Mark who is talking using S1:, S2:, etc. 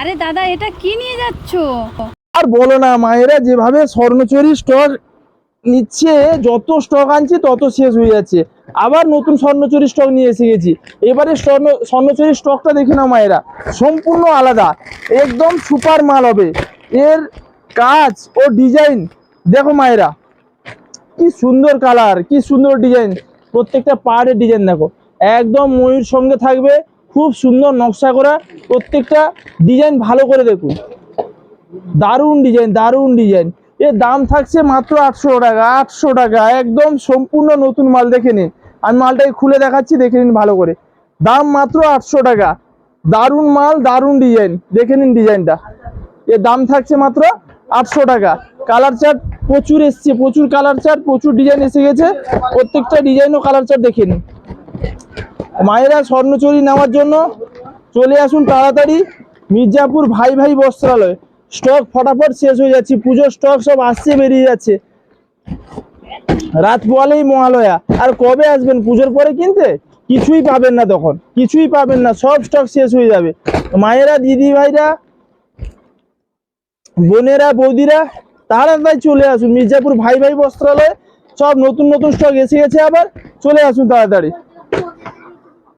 S1: আরে দাদা, এটা কি নিয়ে যাচ্ছো?
S2: আর বলো না মায়েরা, যেভাবে স্বর্ণচুরি স্টক নিচ্ছে, যত স্টক আনছে তত শেষ হয়ে যাচ্ছে। আবার নতুন স্বর্ণচুরি স্টক নিয়ে এসে গেছি। এবারে স্বর্ণচুরি স্টকটা দেখে নাও মায়েরা, সম্পূর্ণ আলাদা, একদম সুপার মাল হবে। এর কাজ ও ডিজাইন দেখো মায়েরা, কি সুন্দর কালার, কি সুন্দর ডিজাইন, প্রত্যেকটা পাড়ের ডিজাইন দেখো, একদম ময়ূর সঙ্গে থাকবে, খুব সুন্দর নকশা করা, প্রত্যেকটা ডিজাইন ভালো করে দেখুন, দারুণ ডিজাইন, দারুণ ডিজাইন। এর দাম থাকছে মাত্র 800 টাকা, 800 টাকা, একদম সম্পূর্ণ নতুন মাল। দেখে নিন, আমি মালটাকে খুলে দেখাচ্ছি, দেখে নিন ভালো করে, দাম মাত্র 800 টাকা। দারুণ মাল, দারুণ ডিজাইন, দেখে নিন ডিজাইনটা। এর দাম থাকছে মাত্র 800 টাকা। কালার চার্ট প্রচুর এসছে, প্রচুর কালার চার্ট, প্রচুর ডিজাইন এসে গেছে, প্রত্যেকটা ডিজাইন ও কালার চার্ট দেখে নিন। মায়েরা স্বর্ণচুরি নেওয়ার জন্য চলে আসুন তাড়াতাড়ি মির্জাপুর ভাই ভাই বস্ত্রালয়। স্টক ফটাফট শেষ হয়ে যাচ্ছে, পুজোর স্টক সব আসছে, বেরিয়ে যাচ্ছে। রাত পোয়ালেই মহালয়া, আর কবে আসবেন পুজোর পরে কিনতে? কিছুই পাবেন না, তখন কিছুই পাবেন না, সব স্টক শেষ হয়ে যাবে। মায়েরা, দিদি ভাইরা, বোনেরা, বৌদিরা, তাড়াতাড়ি চলে আসুন মির্জাপুর ভাই ভাই বস্ত্রালয়। সব নতুন নতুন স্টক এসে গেছে, আবার চলে আসুন তাড়াতাড়ি।